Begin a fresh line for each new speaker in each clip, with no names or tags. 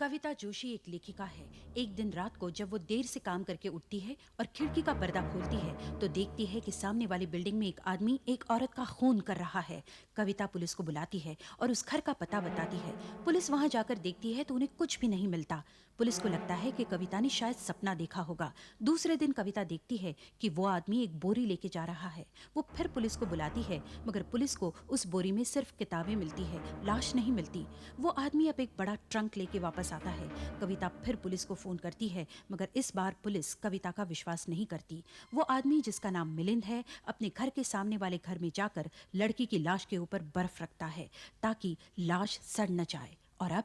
कविता जोशी एक लेखिका है। एक दिन रात को जब वो देर से काम करके उठती है और खिड़की का पर्दा खोलती है तो देखती है कि सामने वाली बिल्डिंग में एक आदमी एक औरत का खून कर रहा है। कविता पुलिस को बुलाती है और उस घर का पता बताती है। पुलिस वहां जाकर देखती है तो उन्हें कुछ भी नहीं मिलता। पुलिस को लगता है कि कविता ने शायद सपना देखा होगा। दूसरे दिन कविता देखती है कि वो आदमी एक बोरी लेके जा रहा है। वो फिर पुलिस को बुलाती है मगर पुलिस को उस बोरी में सिर्फ किताबें मिलती है, लाश नहीं मिलती। वो आदमी अब एक बड़ा ट्रंक लेके वापस आता है। कविता फिर पुलिस को फोन करती है मगर इस बार पुलिस कविता का विश्वास नहीं करती। वो आदमी जिसका नाम मिलिंद है अपने घर के सामने वाले घर में जाकर लड़की की लाश के ऊपर बर्फ रखता है ताकि लाश सड़ न जाए। और अब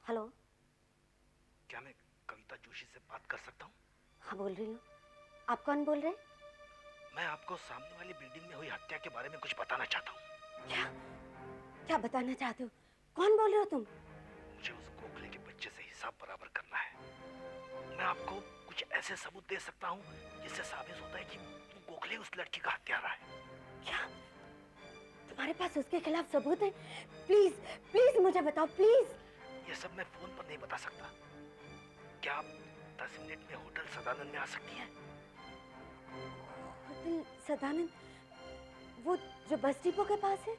हेलो।
क्या मैं कविता जोशी से बात कर सकता हूँ?
हाँ, बोल रही हूँ। आप कौन बोल रहे हैं?
मैं आपको सामने वाली बिल्डिंग में हुई हत्या के बारे में कुछ बताना चाहता हूँ।
क्या क्या बताना चाहते हो? कौन बोल रहे हो तुम?
मुझे उस गोखले के बच्चे से हिसाब बराबर करना है। मैं आपको कुछ ऐसे सबूत दे सकता हूँ जिससे साबित होता है कि गोखले उस लड़की का हत्यारा है।
क्या तुम्हारे पास उसके खिलाफ सबूत है? प्लीज प्लीज मुझे बताओ, प्लीज।
ये सब मैं फोन पर नहीं बता सकता। क्या आप 10 मिनट में होटल सदानंद में आ सकती हैं?
होटल सदानंद, वो जो बस डिपो के पास है?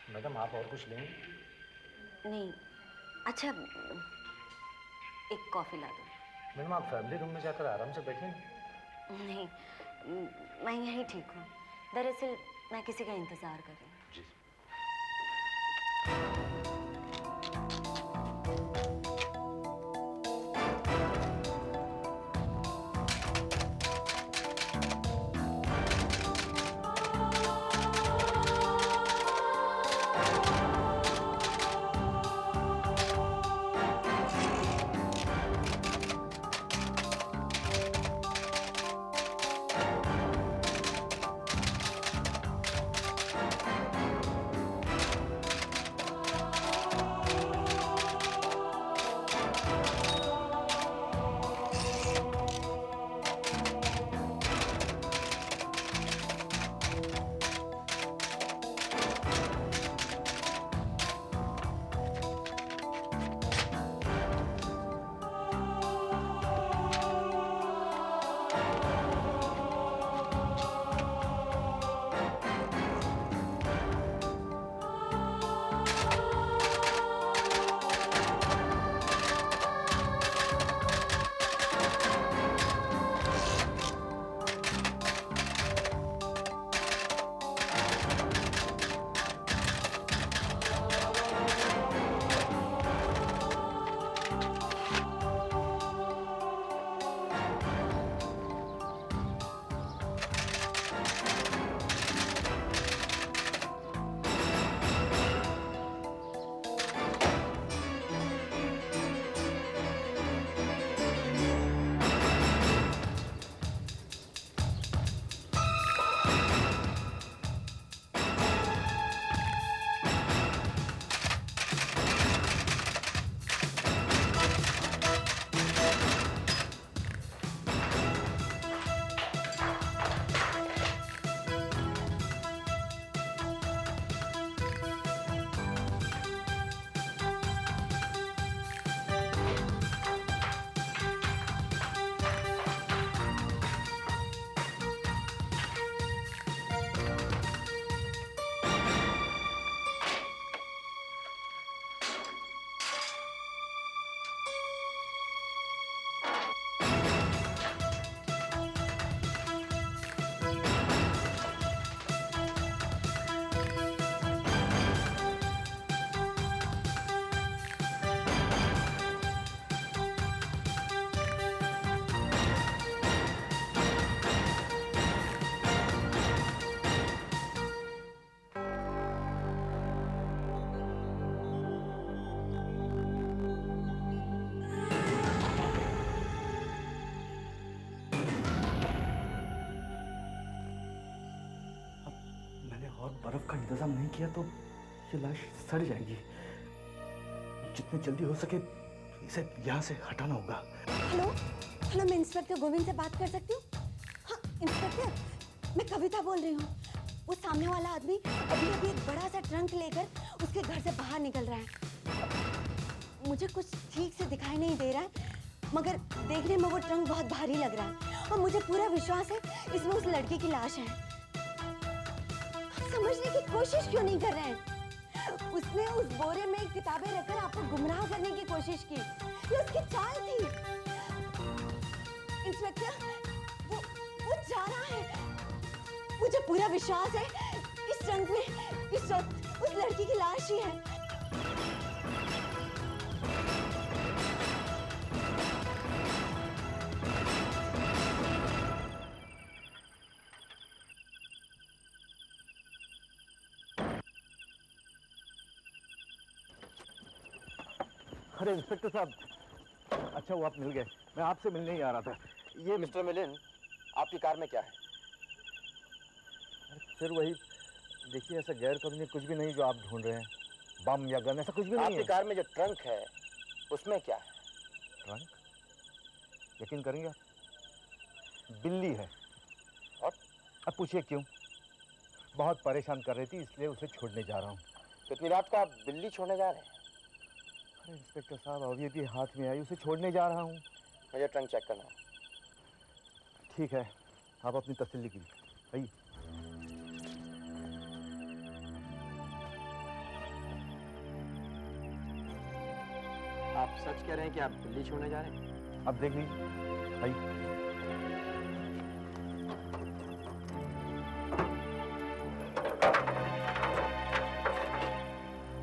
मैडम, आप और कुछ लेंगे?
नहीं। अच्छा, एक कॉफी ला दो।
मैडम, आप फैमिली रूम में जाकर आराम से बैठिए ना।
नहीं, मैं यहीं ठीक हूँ। दरअसल मैं किसी का इंतजार कर रही हूँ।
जी।
का इंतजाम नहीं किया तो ये लाश सड़ जाएगी। जितनी जल्दी हो सके इसे यहाँ से हटाना होगा।
हेलो हेलो, मैं इंस्पेक्टर गोविंद से बात कर सकती हूँ? हाँ इंस्पेक्टर, मैं कविता बोल रही हूँ। वो सामने वाला आदमी अभी अभी एक बड़ा सा ट्रंक लेकर उसके घर से बाहर निकल रहा है। मुझे कुछ ठीक से दिखाई नहीं दे रहा है, मगर देखने में वो ट्रंक बहुत भारी लग रहा है और मुझे पूरा विश्वास है इसमें उस लड़की की लाश है। आप समझने की कोशिश क्यों नहीं कर रहे हैं? उसने उस बोरे में किताबें रखकर आपको गुमराह करने की कोशिश की। ये उसकी चाल थी। इंस्पेक्टर, वो जा रहा है। मुझे पूरा विश्वास है इस ट्रंक में इस वक्त उस लड़की की लाश ही है।
अरे इंस्पेक्टर साहब, अच्छा वो आप मिल गए। मैं आपसे मिलने ही आ रहा था। ये
मिस्टर मिलिन, आपकी कार में क्या है?
फिर वही, देखिए ऐसा गैर कानूनी कुछ भी नहीं जो आप ढूंढ रहे हैं। बम या गन ऐसा कुछ भी नहीं
आपकी
है।
कार में जो ट्रंक है उसमें क्या है?
ट्रंक? यकीन करेंगे आप, बिल्ली है।
और?
अब पूछिए क्यों? बहुत परेशान कर रही थी इसलिए उसे छोड़ने जा रहा हूँ।
तो इतनी रात को आप बिल्ली छोड़ने जा रहे हैं?
अरे इंस्पेक्टर साहब, अभी अभी हाथ में आई, उसे छोड़ने जा रहा हूँ।
मुझे ट्रंक चेक करना है।
ठीक है, आप अपनी तसल्ली कीजिए। आइए।
आप सच कह रहे हैं कि आप बिल्ली छोड़ने जा रहे हैं?
अब देख लीजिए। आइए।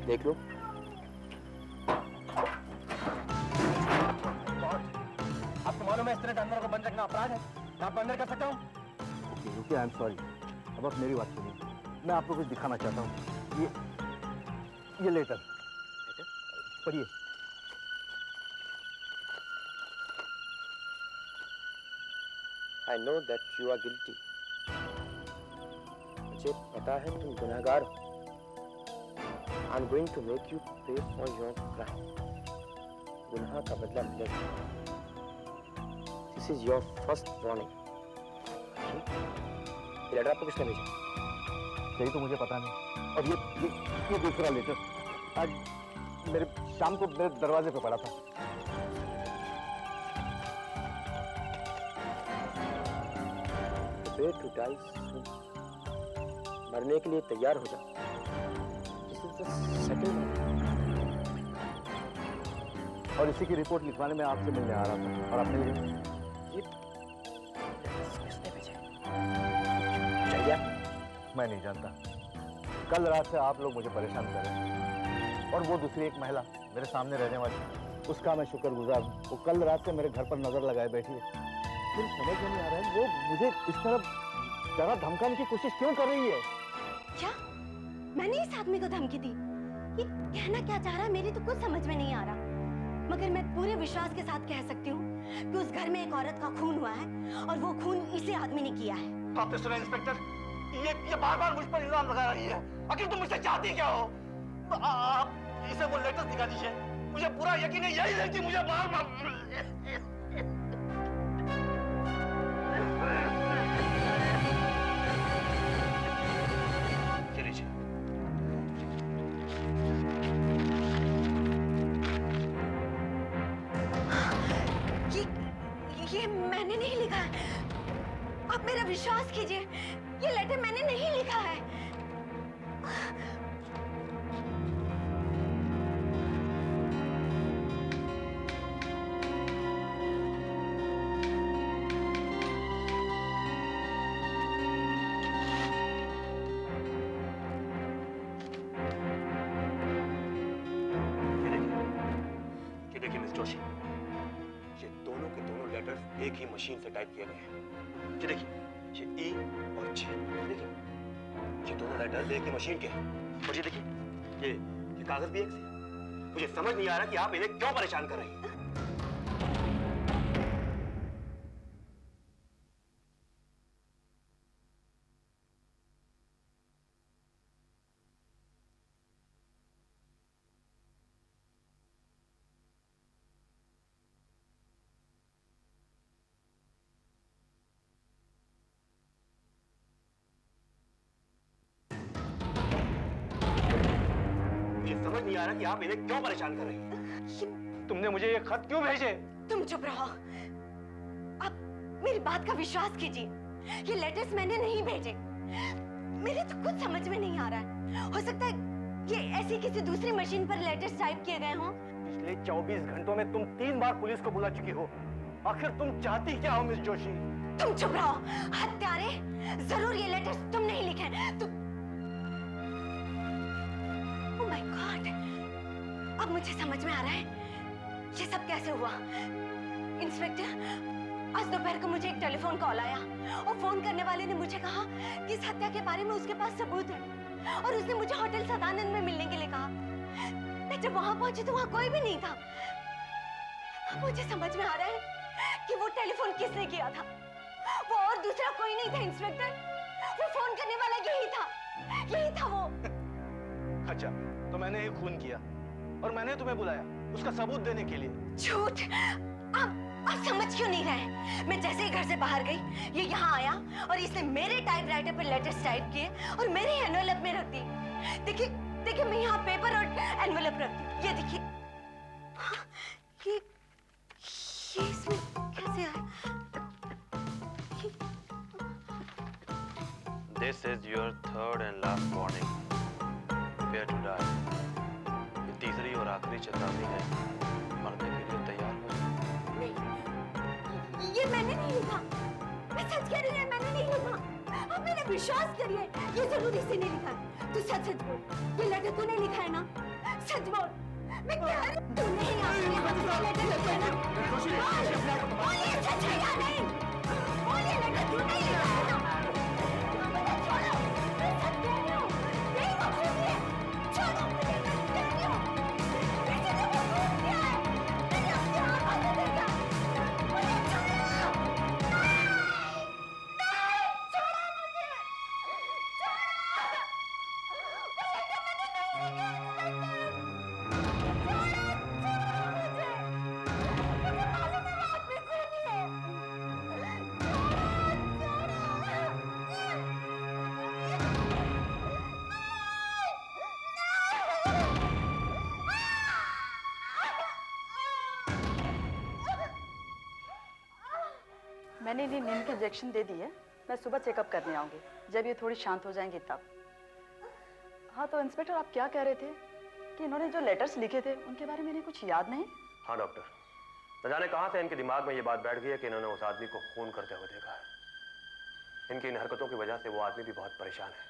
देख लो।
आपको मालूम है इस तरह जानवरों को बंद रखना अपराध है। मैं आपको अंदर कर सकता हूँ? रुकिए, आई एम सॉरी। अब आप मेरी बात सुनिए। मैं आपको कुछ दिखाना चाहता हूँ। ये लेटर पढ़िए।
I know that you are guilty. मुझे पता है तुम गुनहगार हो। I'm going to make you pay for your crime. गुनाह का बदला मिलेगा। This is your first warning. ये लेटर आपको किसने भेजा?
यही तो मुझे पता नहीं। और ये दूसरा लेटर आज मेरे शाम को मेरे दरवाजे पे पड़ा था।
Prepare to die soon. मरने के लिए तैयार हो जाओ। This is the second one.
और इसी की रिपोर्ट लिखवाने में आपसे मिलने आ रहा था और आपने
ये किसने भेजा? चलिए।
मैं नहीं जानता। कल रात से आप लोग मुझे परेशान कर रहे हैं और वो दूसरी एक महिला मेरे सामने रहने वाली, उसका मैं शुक्रगुजार हूँ। वो कल रात से मेरे घर पर नजर लगाए बैठी है। फिर समझ में नहीं आ रहा है वो मुझे इस तरह डरा धमकाने की कोशिश क्यों कर रही है।
क्या मैंने इस आदमी को धमकी दी? ये कहना क्या चाह रहा है मेरी तो कुछ समझ में नहीं आ रहा, मगर मैं पूरे विश्वास के साथ कह सकती हूँ कि उस घर में एक औरत का खून हुआ है और वो खून इसी आदमी ने किया है।
आपने सुना इंस्पेक्टर? ये बार-बार मुझ पर इल्जाम लगा रही है। आखिर तुम मुझसे चाहती क्या हो? आप इसे वो लेटर दिखा दीजिए। मुझे पूरा यकीन है यही लड़की मुझे मार
ये मैंने नहीं लिखा है। आप मेरा विश्वास कीजिए, ये लेटर मैंने नहीं लिखा है।
देखिए मिस जोशी, ये दोनों के दोनों लेटर्स एक ही मशीन से टाइप किए गए हैं। ये देखिए, ये E और J, देखिए ये दोनों लेटर्स एक ही मशीन के हैं। और ये देखिए, ये कागज भी एक से। मुझे समझ नहीं आ रहा कि आप इन्हें क्यों परेशान कर रही हैं। नहीं आ रहा कि आप इन्हें क्यों परेशान कर रही हैं।
तुमने मुझे ये खत क्यों भेजे?
तुम चुप रहो। आप मेरी बात का विश्वास कीजिए। ये लेटर्स मैंने नहीं भेजे। मेरे तो कुछ समझ में नहीं आ रहा है। हो सकता है ये ऐसी किसी दूसरी मशीन पर लेटर्स टाइप किए गए हों।
पिछले 24 घंटों में तुम 3 बार पुलिस को बुला चुकी हो। आखिर तुम चाहती क्या हो मिस जोशी?
तुम चुप रहो हत्यारे। जरूर ये लेटर्स तुमने ही लिखे हैं। तुम ओह माय गॉड, अब मुझे समझ में आ रहा है ये सब कैसे हुआ। इंस्पेक्टर, आज दोपहर को मुझे एक टेलीफोन कॉल आया और फोन करने वाले ने मुझे कहा कि इस हत्या के बारे में उसके पास सबूत है और उसने मुझे होटल सदानंद में मिलने के लिए कहा। मैं जब वहां पहुंची तो वहां कोई भी नहीं था। मुझे समझ में आ रहा है कि वो टेलीफोन किसने किया था। वो और दूसरा कोई नहीं था इंस्पेक्टर, वो फोन करने वाला यही था वो।
अच्छा, तो मैंने ही खून किया और मैंने तुम्हें बुलाया उसका सबूत देने के लिए।
झूठ। आप समझ क्यों नहीं रहे? मैं जैसे ही घर से बाहर गई ये यहाँ आया और इसने मेरे टाइपराइटर पर लेटर्स टाइप किए और मेरे एनवेलप में रख दिए। देखिए देखिए, मैं यहाँ पेपर और एनवेलप रखती हूँ। ये देखिए, हाँ, ये इसमें कैसे आया?
This is your third and last warning. Prepare to die. ये तीसरी और आखिरी चेतावनी है। मरने के लिए तैयार हो जाओ।
नहीं, ये मैंने नहीं लिखा। मैं सच कह रही हूँ, मैंने नहीं लिखा। अब मेरा विश्वास करिए, ये जरूर इसी ने लिखा है। तू सच सच बोल, ये लेटर तूने लिखा है ना? सच बोल। मैं कह रही हूँ तूने ही ये लेटर लिखा है ना? बोल ये सच है या नहीं? बोल ये लेटर तूने ही लिखा है ना? मुझे छोड़ो, मैं सच कह रही हूँ। यही वो खूनी है। छोड़ो मुझे, मैं कह रही हूँ। किसी ने वो खून किया है। मैंने अपने आंखों से देखा। मुझे छोड़ो। नहीं, छोड़ो मुझे।
मैंने इन्हें नींद के इंजेक्शन दे दी है। मैं सुबह चेकअप करने आऊंगी, जब ये थोड़ी शांत हो जाएंगी तब। हाँ, तो इंस्पेक्टर आप क्या कह रहे थे कि इन्होंने जो लेटर्स लिखे थे उनके बारे में इन्हें कुछ याद नहीं?
हाँ डॉक्टर, न जाने कहाँ से इनके दिमाग में ये बात बैठ गई है कि इन्होंने उस आदमी को खून करते हुए देखा है। इनकी इन हरकतों की वजह से वो आदमी भी बहुत परेशान है।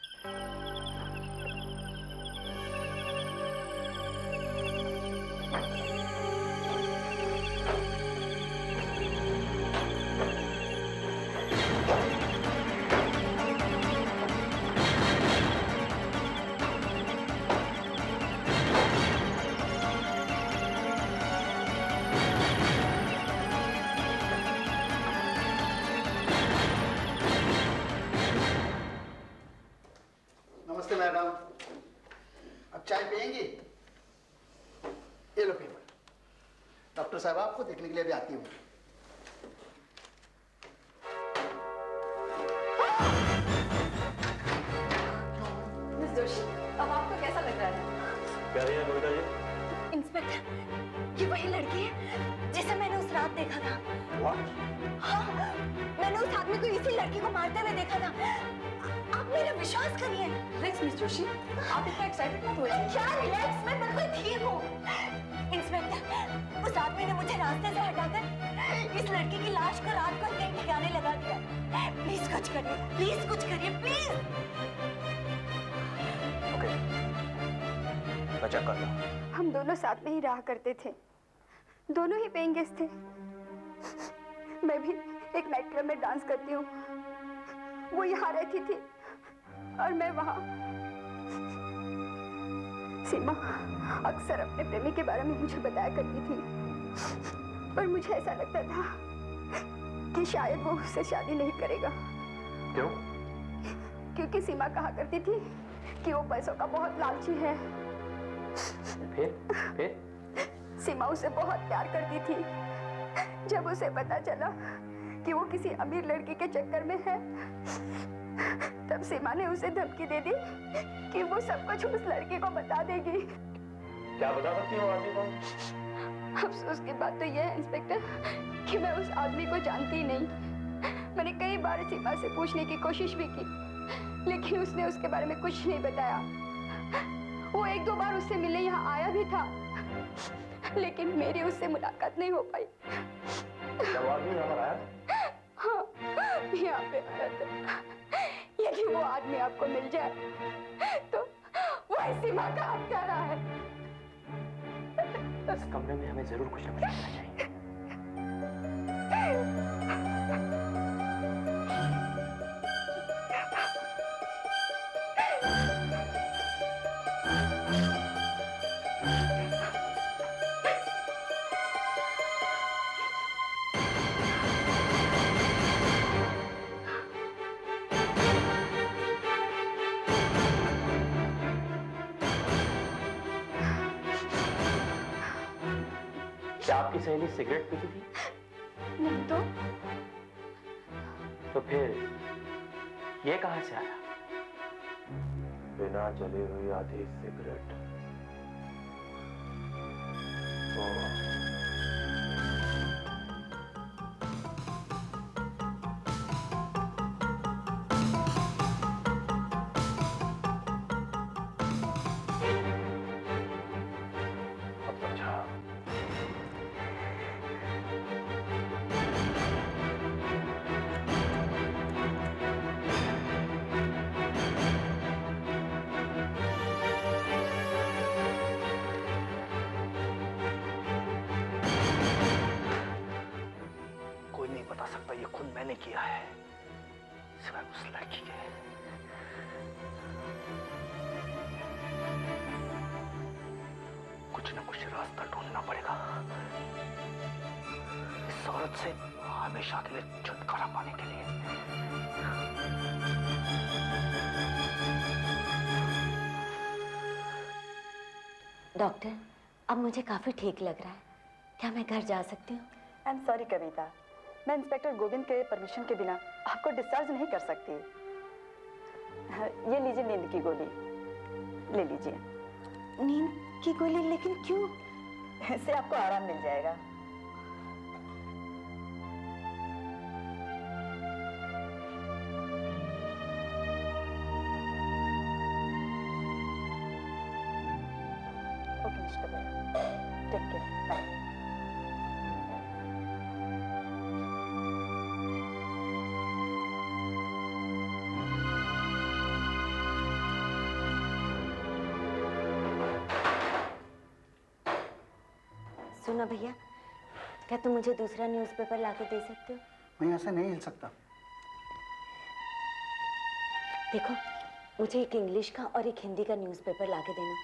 नमस्ते मैडम, अब चाय पियेंगी? ये लो पेपर। डॉक्टर साहब आपको देखने के लिए भी आती हूँ।
मिस जोशी, अब आपको कैसा लग रहा है?
क्या है कविता जी?
इंस्पेक्टर, ये वही लड़की है जिसे मैंने उस रात देखा था।
What?
हाँ, मैंने उस आदमी को इसी लड़की को मारते हुए देखा था। आप मेरा विश्वास करिए।
रिलैक्स मिस जोशी, आप इतना एक्साइटेड मत होइए।
क्या रिलैक्स, मैं बिल्कुल ठीक हूँ। इंस्पेक्टर, उस आदमी ने मुझे रास्ते से हटाकर इस लड़की की लाश को रात को कहीं ठिकाने लगा दिया। प्लीज कुछ करिए, प्लीज कुछ करिए, प्लीज।
ओके, मैं चेक करता हूँ।
हम दोनों साथ में ही रहा करते थे, दोनों ही पेइंग गेस्ट थे। मैं भी एक नाइट क्लब में डांस करती हूँ, वो यहाँ रहती थी और मैं वहाँ। सीमा अक्सर अपने प्रेमी के बारे में मुझे बताया करती थी, पर मुझे ऐसा लगता था कि शायद वो उससे शादी नहीं करेगा।
क्यों?
क्योंकि सीमा कहा करती थी कि वो पैसों का बहुत लालची है।
फिर
सीमा उसे बहुत प्यार करती थी। जब उसे पता चला कि वो किसी अमीर लड़की के चक्कर में है, तब सीमा ने उसे धमकी दे दी कि वो सब कुछ उस लड़की को बता देगी।
क्या बता सकती हो आदमी कौन?
अफसोस की बात तो यह है इंस्पेक्टर कि मैं उस आदमी को जानती ही नहीं। मैंने कई बार सीमा से पूछने की कोशिश भी की, लेकिन उसने उसके बारे में कुछ नहीं बताया। वो एक दो बार उससे मिलने यहाँ आया भी था, लेकिन मेरी उससे मुलाकात नहीं हो पाई।
जब आदमी यहाँ पर आया था?
हाँ, यहाँ पे आया था। यदि वो आदमी आपको मिल जाए तो वो सीमा का हत्यारा है।
इस कमरे में हमें जरूर कुछ न कुछ करना चाहिए। क्या आपकी सहेली सिगरेट पीती थी?
नहीं तो
फिर ये कहां से आया? बिना जली हुई आधी सिगरेट। अब समझा।
कोई नहीं बता सकता ये खून मैंने किया है, सिवाय उस लड़की के। कुछ ना कुछ रास्ता ढूंढना पड़ेगा इस औरत से हमेशा के लिए छुटकारा पाने के लिए।
डॉक्टर, अब मुझे काफी ठीक लग रहा है। क्या मैं घर जा सकती हूँ?
आई एम सॉरी कविता, मैं इंस्पेक्टर गोविंद के परमिशन के बिना आपको डिस्चार्ज नहीं कर सकती। ये लीजिए नींद की गोली, ले लीजिए।
नींद की गोली? लेकिन क्यों?
इससे आपको आराम मिल जाएगा। ओके मिस्टर भैया, टेक केयर, बाय।
सुनो भैया, क्या तुम मुझे दूसरा न्यूज़पेपर लाके दे सकते हो?
मैं ऐसे नहीं हिल सकता।
देखो, मुझे एक इंग्लिश का और एक हिंदी का न्यूज़पेपर लाके देना।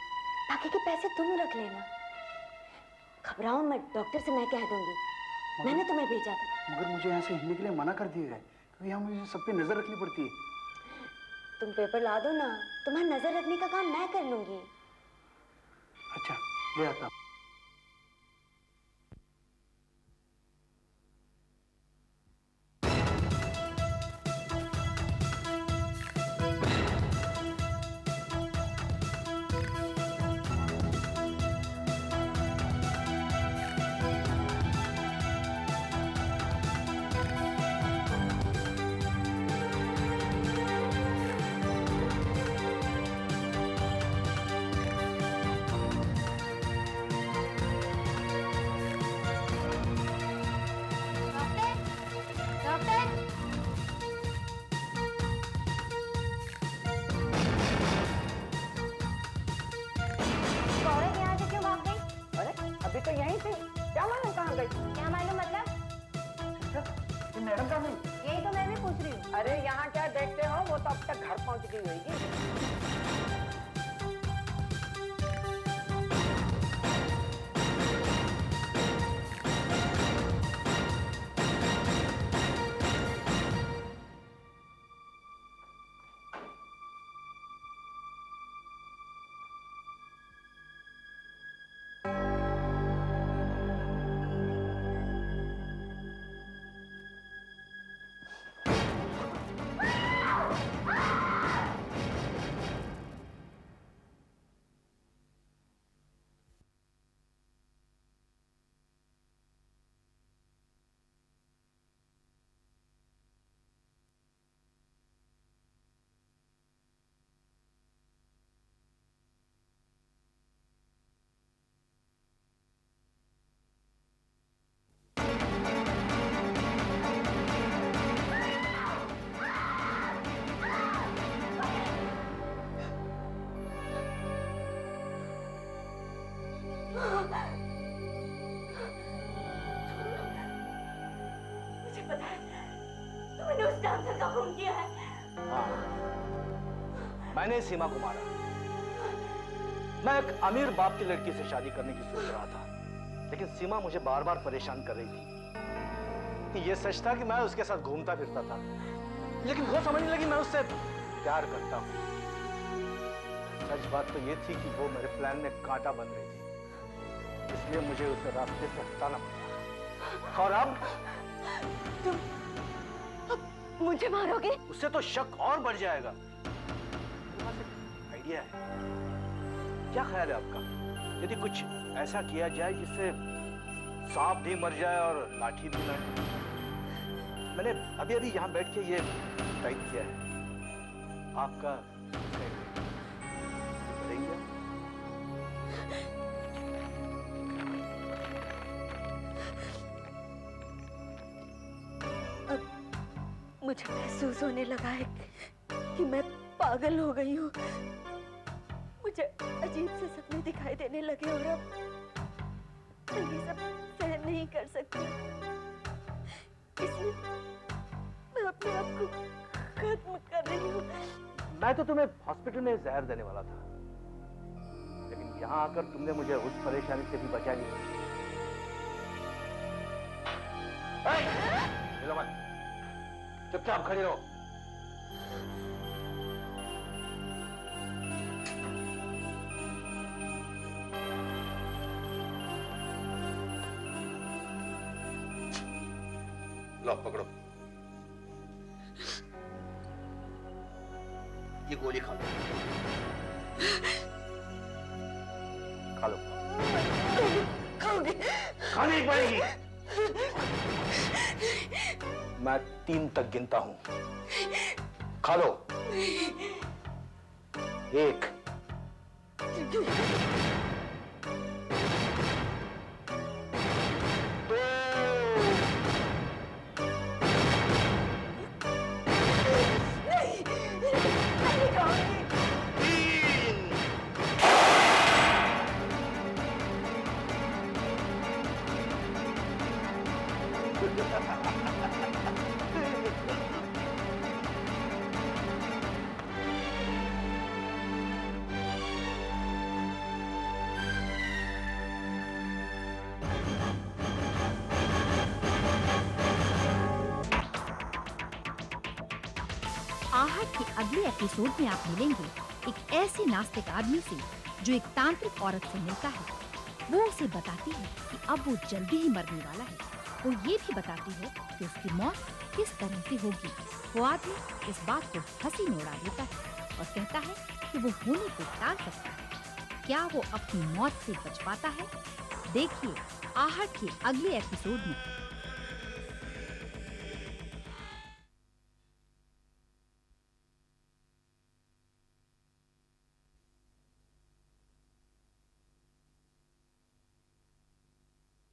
बाकी के पैसे तुम रख लेना। घबराओ मत, डॉक्टर से मैं कह दूंगी। मैंने तुम्हें भेजा था।
मगर मुझे यहाँ से हिलने के लिए मना कर दिया है, क्योंकि यहाँ मुझे सब पे नजर रखनी पड़ती है।
तुम पेपर ला दो ना, तुम्हारी नजर रखने का काम मैं कर लूंगी।
अच्छा, ले आता हूँ।
अभी तो यहीं थी, क्या मालूम कहाँ गई?
क्या मालूम मतलब?
मैडम का नहीं।
यही तो मैं भी पूछ रही हूँ।
अरे यहाँ क्या देखते हो, वो तो अब तक घर पहुँच गई होगी।
पता है तुमने उस डांसर का खून किया है।
हाँ, मैंने सीमा को मारा। मैं एक अमीर बाप की लड़की से शादी करने की सोच रहा था, लेकिन सीमा मुझे बार बार परेशान कर रही थी। ये सच था कि मैं उसके साथ घूमता फिरता था, लेकिन वो समझने लगी मैं उससे प्यार करता हूँ। सच बात तो ये थी कि वो मेरे प्लान में कांटा बन रही थी, इसलिए मुझे उस रास्ते से हटाना पड़ा। और अब
तुम मुझे मारोगे?
उससे तो शक और बढ़ जाएगा। मेरे पास एक आइडिया है। क्या ख्याल है आपका, यदि कुछ ऐसा किया जाए जिससे सांप भी मर जाए और लाठी भी ना? मैंने अभी अभी यहाँ बैठ के ये टाइप किया है। आपका बताइए।
मुझे महसूस होने लगा है कि मैं पागल हो गई हूँ। मुझे अजीब से सपने दिखाई देने लगे और अब मैं ये सब सहन नहीं कर सकती, इसलिए मैं अपने आप को खत्म कर रही हूँ।
मैं तो तुम्हें हॉस्पिटल में जहर देने वाला था, लेकिन यहाँ आकर तुमने मुझे उस परेशानी से भी बचा लिया। हिलो मत, चुपचाप खड़ी रहो।
लो पकड़ो, ये गोली खा लो।
खा लो।
खाओगे?
खानी ही पड़ेगी। मैं 3 तक गिनता हूं। खा लो। 1 2
आहट के अगले एपिसोड में आप मिलेंगे एक ऐसे नास्तिक आदमी से जो एक तांत्रिक औरत से मिलता है। वो उसे बताती है कि अब वो जल्दी ही मरने वाला है। वो ये भी बताती है कि उसकी मौत किस तरह से होगी। वो आदमी इस बात को हंसी में उड़ा देता है और कहता है कि वो होने को टाल सकता है। क्या वो अपनी मौत से बच पाता है? देखिए आहट के अगले एपिसोड में।